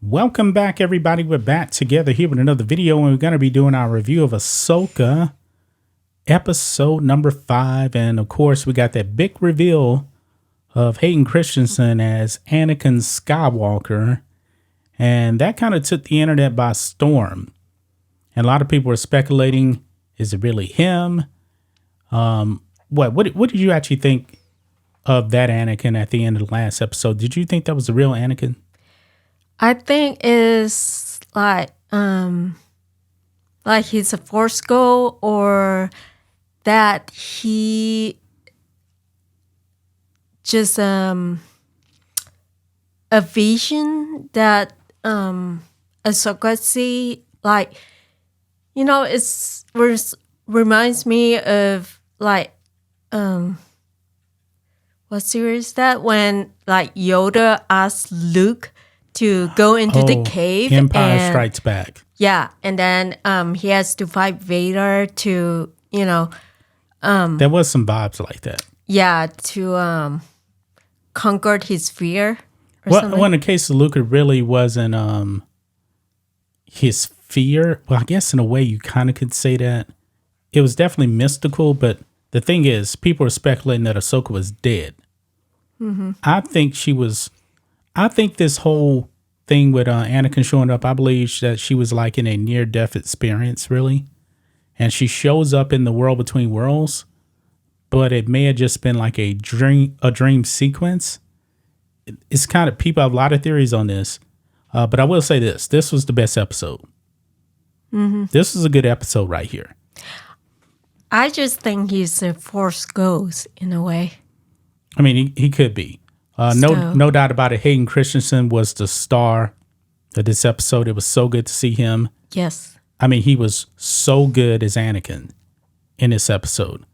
Welcome back, everybody. We're back together here with another video, and we're going to be doing our review of Ahsoka, episode number 5. And of course, we got that big reveal of Hayden Christensen as Anakin Skywalker, and that kind of took the internet by storm. And a lot of people were speculating, is it really him? What did you actually think of that Anakin at the end of the last episode? Did you think that was the real Anakin? I think it's like he's a force ghost, or that he just a vision that Ahsoka see. Like, you know, reminds me of like what series is that, when like Yoda asked Luke to go into the cave. Empire Strikes Back. Yeah, and then he has to fight Vader to, there was some vibes like that. Yeah, to conquer his fear or Well, something. in the case of Luke, it really wasn't his fear. Well, I guess in a way you kind of could say that. It was definitely mystical, but the thing is, people are speculating that Ahsoka was dead. Mm-hmm. I think this whole thing with Anakin showing up, I believe that she was like in a near-death experience, really. And she shows up in the world between worlds, but it may have just been like a dream sequence. It's kind of, people have a lot of theories on this. But I will say this. This was the best episode. Mm-hmm. This is a good episode right here. I just think he's a force ghost in a way. I mean, he could be. No doubt about it. Hayden Christensen was the star of this episode. It was so good to see him. Yes. I mean, he was so good as Anakin in this episode.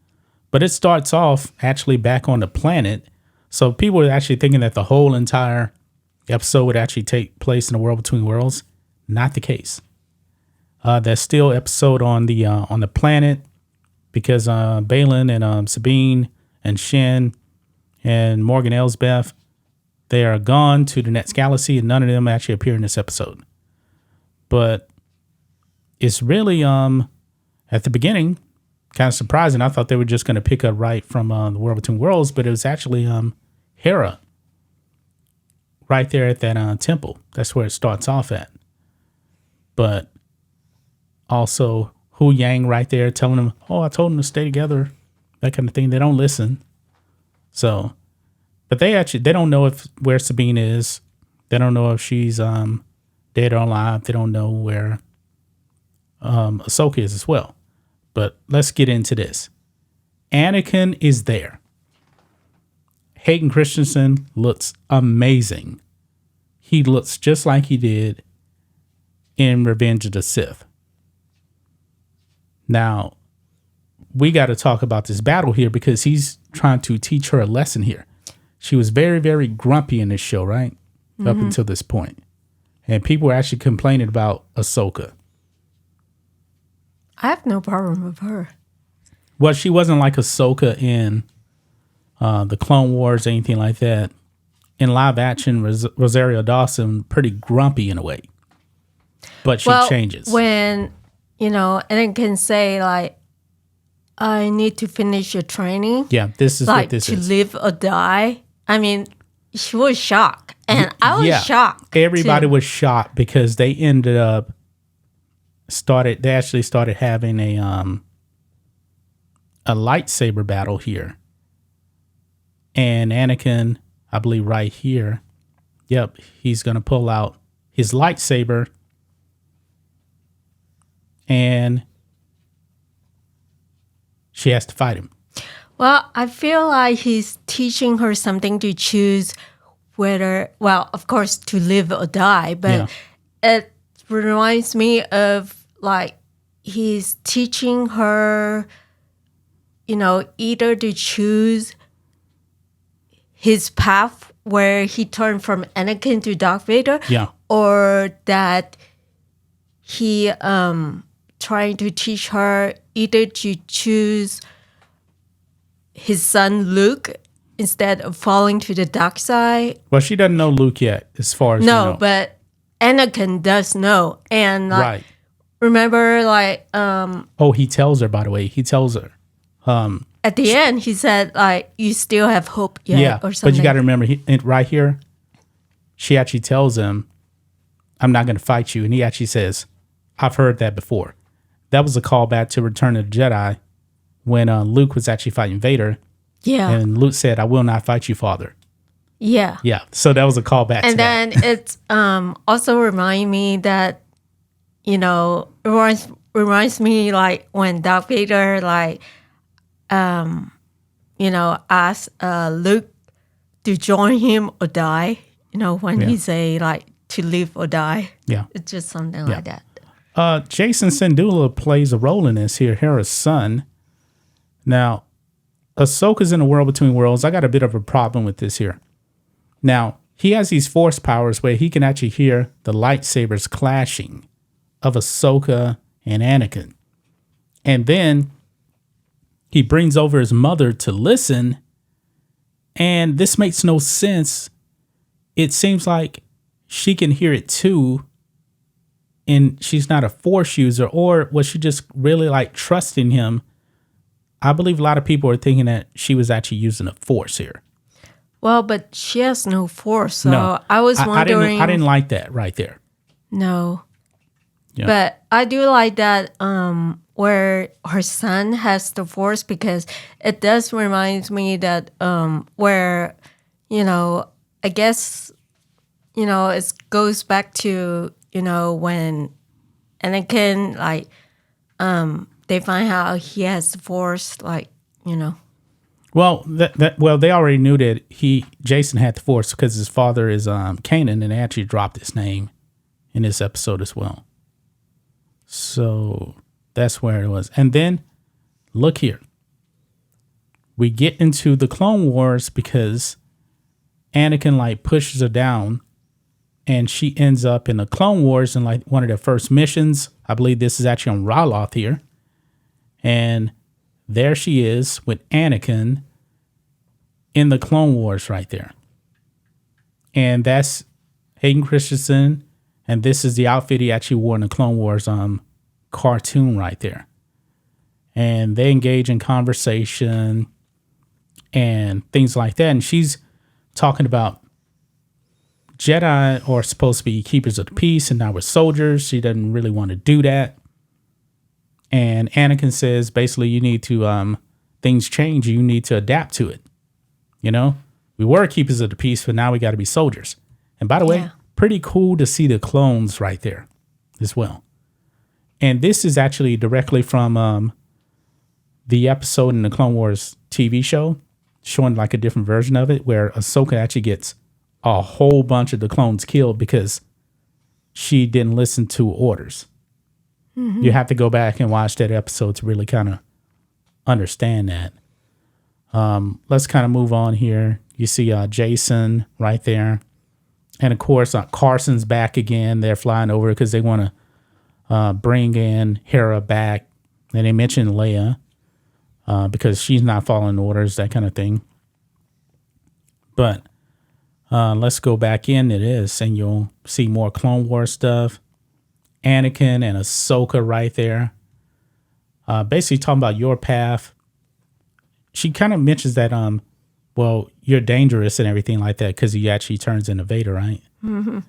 But it starts off actually back on the planet. So people were actually thinking that the whole entire episode would actually take place in the world between worlds. Not the case. There's still episode on the planet because Balin and Sabine and Shin and Morgan Elsbeth, they are gone to the next galaxy, and none of them actually appear in this episode. But it's really, at the beginning, kind of surprising. I thought they were just going to pick up right from the World Between Worlds, but it was actually Hera right there at that temple. That's where it starts off at. But also Hu Yang right there telling them, oh, I told them to stay together, that kind of thing. They don't listen. So, but they don't know where Sabine is. They don't know if she's dead or alive. They don't know where Ahsoka is as well. But let's get into this. Anakin is there. Hayden Christensen looks amazing. He looks just like he did in Revenge of the Sith. Now, we got to talk about this battle here because he's trying to teach her a lesson here. She was very, very grumpy in this show, right? Mm-hmm. Up until this point. And people were actually complaining about Ahsoka. I have no problem with her. Well, she wasn't like Ahsoka in the Clone Wars or anything like that. In live action, Rosario Dawson, pretty grumpy in a way. But she changes. When, Anakin can say, like, I need to finish your training. Yeah, this is like, what this is. To live or die. I mean, she was shocked. And I was shocked. Everybody was shocked because they ended up started having a lightsaber battle here. And Anakin, I believe right here, yep, he's going to pull out his lightsaber and she has to fight him. Well, I feel like he's teaching her something to choose whether, well, of course, to live or die. But it reminds me of, like, he's teaching her, either to choose his path where he turned from Anakin to Darth Vader. Yeah. Or that he trying to teach her either to choose his son Luke instead of falling to the dark side. Well, she doesn't know Luke yet, as far as we know. But Anakin does know. And like, Right. remember, like, Oh, he tells her, by the way. He tells her. at the end, he said, like, you still have hope yet, Yeah. or something. But you got to remember, right here, she actually tells him, I'm not going to fight you. And he actually says, I've heard that before. That was a callback to Return of the Jedi when Luke was actually fighting Vader. Yeah. And Luke said, I will not fight you, Father. Yeah. Yeah. So that was a callback to And then it's also remind me that, you know, reminds me like when Darth Vader like, you know, asked Luke to join him or die. You know, when he say like to live or die. Yeah. It's just something like that. Jason Syndulla plays a role in this here, Hera's son. Now, Ahsoka's in the world between worlds. I got a bit of a problem with this here. Now, he has these force powers where he can actually hear the lightsabers clashing of Ahsoka and Anakin. And then he brings over his mother to listen. And this makes no sense. It seems like she can hear it too. And she's not a force user, or was she just really like trusting him? I believe a lot of people are thinking that she was actually using a force here. Well, but she has no force, so No, I was wondering. I didn't like that right there. No. Yeah. But I do like that where her son has the force, because it does remind me that where, you know, I guess, you know, it goes back to, you know, when Anakin, like, they find out he has the force, like, you know. Well, they already knew that Jason had the force because his father is Kanan, and they actually dropped his name in this episode as well. So that's where it was. And then look here. We get into the Clone Wars because Anakin like pushes her down, and she ends up in the Clone Wars in like one of their first missions. I believe this is actually on Ryloth here. And there she is with Anakin in the Clone Wars right there. And that's Hayden Christensen. And this is the outfit he actually wore in the Clone Wars cartoon right there. And they engage in conversation and things like that. And she's talking about Jedi are supposed to be keepers of the peace, and now we're soldiers. She doesn't really want to do that. And Anakin says, basically, you need to, things change. You need to adapt to it. You know, we were keepers of the peace, but now we got to be soldiers. And by the way, pretty cool to see the clones right there as well. And this is actually directly from the episode in the Clone Wars TV show, showing like a different version of it, where Ahsoka actually gets a whole bunch of the clones killed because she didn't listen to orders. Mm-hmm. You have to go back and watch that episode to really kind of understand that. Let's kind of move on here. You see Jason right there. And of course, Carson's back again. They're flying over because they want to bring in Hera back. And they mention Leia because she's not following orders, that kind of thing. But let's go back into this and you'll see more Clone Wars stuff. Anakin and Ahsoka right there. Basically talking about your path. She kind of mentions that, well, you're dangerous and everything like that because he actually turns into Vader, right? Mm-hmm.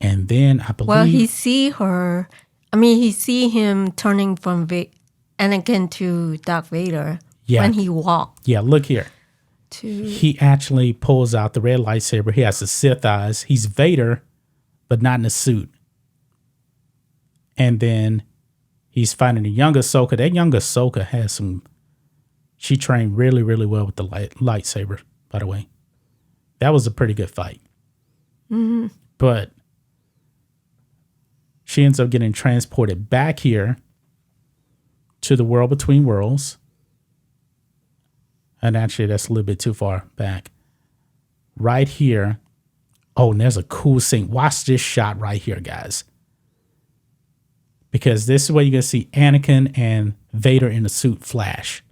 And then I believe... Well, he see him turning from Anakin to Darth Vader when he walked. Yeah, look here. He actually pulls out the red lightsaber. He has the Sith eyes. He's Vader, but not in a suit. And then he's fighting a young Ahsoka. That young Ahsoka has some... She trained really, really well with the lightsaber, by the way. That was a pretty good fight. Mm-hmm. But she ends up getting transported back here to the world between worlds. And actually, that's a little bit too far back. Right here. Oh, and there's a cool scene. Watch this shot right here, guys. Because this is where you're going to see Anakin and Vader in a suit flash.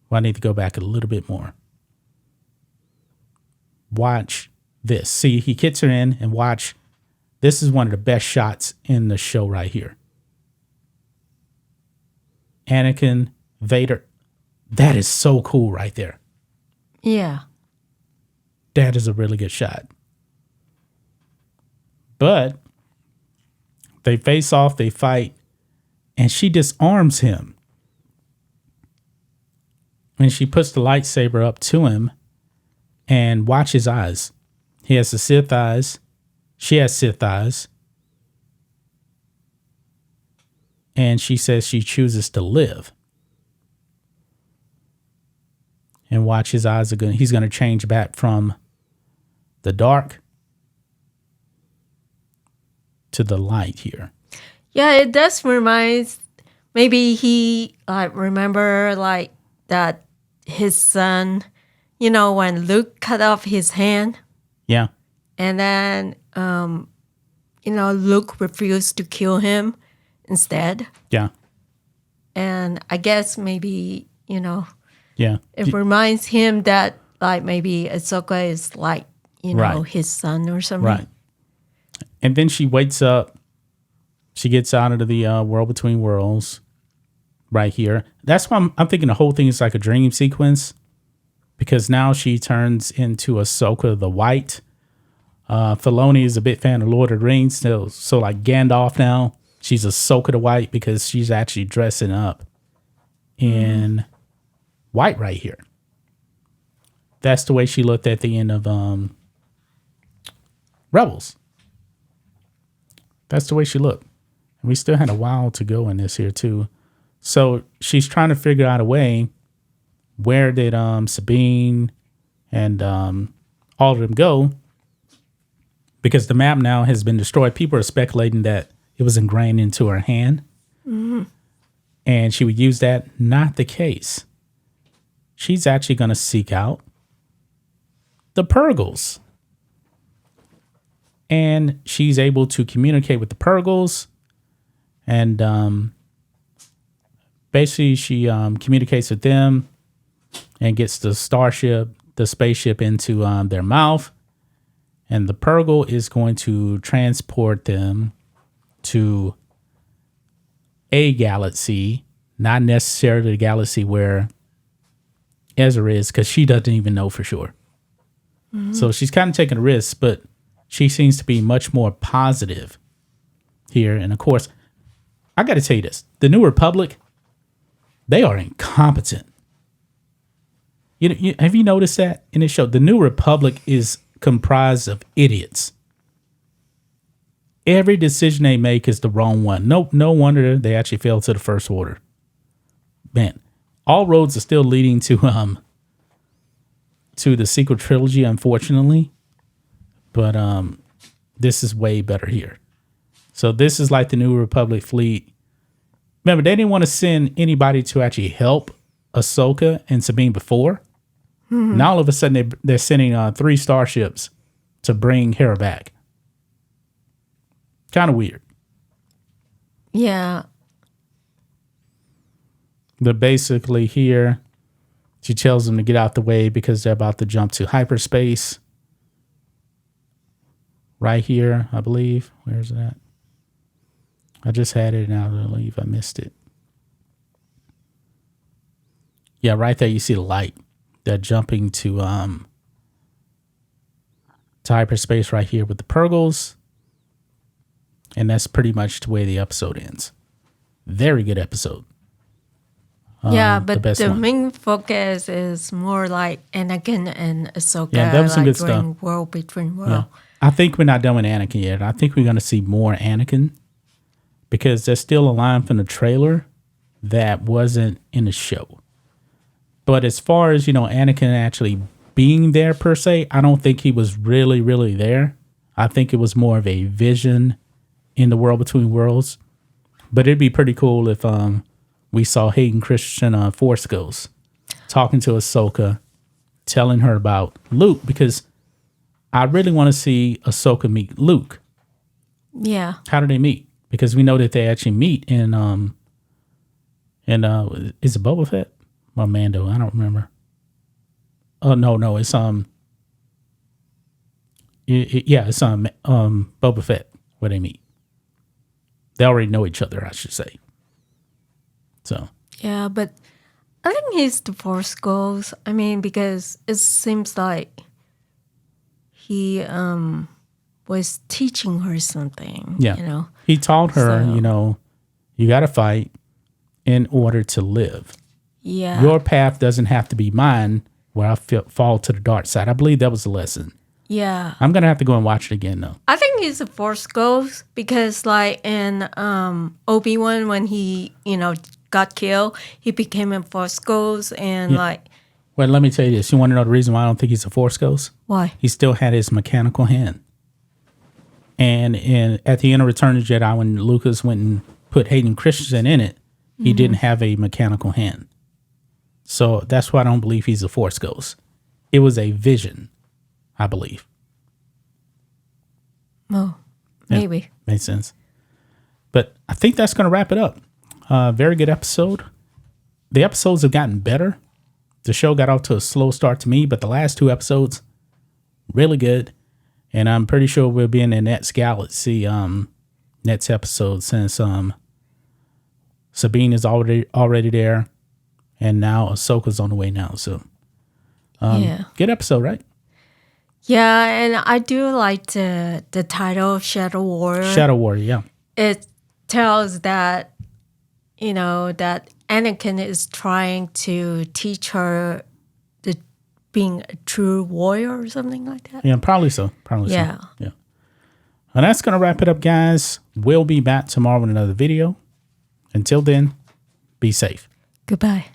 Well, I need to go back a little bit more. Watch this. See, he gets her in and watch This is one of the best shots in the show right here. Anakin, Vader. That is so cool right there. Yeah. That is a really good shot. But they face off, they fight, and she disarms him. And she puts the lightsaber up to him and watch his eyes. He has the Sith eyes. She has Sith eyes. And she says she chooses to live. And watch his eyes are he's going to change back from the dark to the light here. Yeah, it does remind, maybe he remember like that his son, when Luke cut off his hand. Yeah. And then, Luke refused to kill him instead. Yeah. And I guess maybe, yeah, it reminds him that like maybe Ahsoka is like, right. his son or something. Right. And then she wakes up. She gets out of the world between worlds right here. That's why I'm thinking the whole thing is like a dream sequence, because now she turns into Ahsoka the White. Filoni is a big fan of Lord of the Rings. So like Gandalf now, she's Ahsoka the White because she's actually dressing up in white right here. That's the way she looked at the end of Rebels. That's the way she looked. And we still had a while to go in this here too. So she's trying to figure out a way, where did Sabine and all of them go? Because the map now has been destroyed. People are speculating that it was ingrained into her hand. Mm-hmm. And she would use that. Not the case. She's actually going to seek out the Purgles. And she's able to communicate with the Purgles. And basically she communicates with them and gets the spaceship into their mouth. And the Purgle is going to transport them to a galaxy, not necessarily the galaxy where Ezra is, because she doesn't even know for sure. Mm-hmm. So she's kind of taking a risk, but she seems to be much more positive here. And of course, I got to tell you this. The New Republic, they are incompetent. Have you noticed that in this show? The New Republic is comprised of idiots. Every decision they make is the wrong one. No wonder they actually fell to the First Order. Man, all roads are still leading to the sequel trilogy, unfortunately. But this is way better here. So this is like the New Republic fleet. Remember, they didn't want to send anybody to actually help Ahsoka and Sabine before. Mm-hmm. Now all of a sudden they're sending 3 starships to bring Hera back. Kind of weird. Yeah. But basically here, she tells them to get out the way because they're about to jump to hyperspace. Right here, I believe. Where's it at? I just had it and I believe I missed it. Yeah, right there you see the light. They're jumping to hyperspace right here with the Purgles. And that's pretty much the way the episode ends. Very good episode. Yeah, but the main focus is more like Anakin and Ahsoka. Yeah, that was some good stuff. World between world. Yeah. I think we're not done with Anakin yet. I think we're going to see more Anakin because there's still a line from the trailer that wasn't in the show. But as far as, Anakin actually being there per se, I don't think he was really, really there. I think it was more of a vision in the world between worlds. But it'd be pretty cool if we saw Hayden Christensen Force Ghost talking to Ahsoka, telling her about Luke, because I really want to see Ahsoka meet Luke. Yeah. How do they meet? Because we know that they actually meet in is it Boba Fett or Mando? I don't remember. Oh no, it's it's Boba Fett where they meet. They already know each other, I should say. So. Yeah, but I think he's the Force Ghost. I mean, because it seems like he was teaching her something. Yeah. You know? He taught her, So- you got to fight in order to live. Yeah. Your path doesn't have to be mine where I fall to the dark side. I believe that was the lesson. Yeah. I'm going to have to go and watch it again, though. I think he's a Force Ghost because, like, in Obi-Wan, when he, got killed, he became a Force Ghost and, Well, let me tell you this. You want to know the reason why I don't think he's a Force Ghost? Why? He still had his mechanical hand. And at the end of Return of the Jedi, when Lucas went and put Hayden Christensen in it, he didn't have a mechanical hand. So that's why I don't believe he's a Force Ghost. It was a vision, I believe. Oh, maybe. Yeah, makes sense. But I think that's going to wrap it up. Very good episode. The episodes have gotten better. The show got off to a slow start to me, but the last 2 episodes, really good. And I'm pretty sure we'll be in the next Galaxy next episode since Sabine is already there, and now Ahsoka's on the way now. So, good episode, right? Yeah, and I do like the title Shadow Warrior. Shadow Warrior, yeah. It tells that, that Anakin is trying to teach her being a true warrior or something like that. Yeah, probably so. Yeah. Yeah. And that's going to wrap it up, guys. We'll be back tomorrow with another video. Until then, be safe. Goodbye.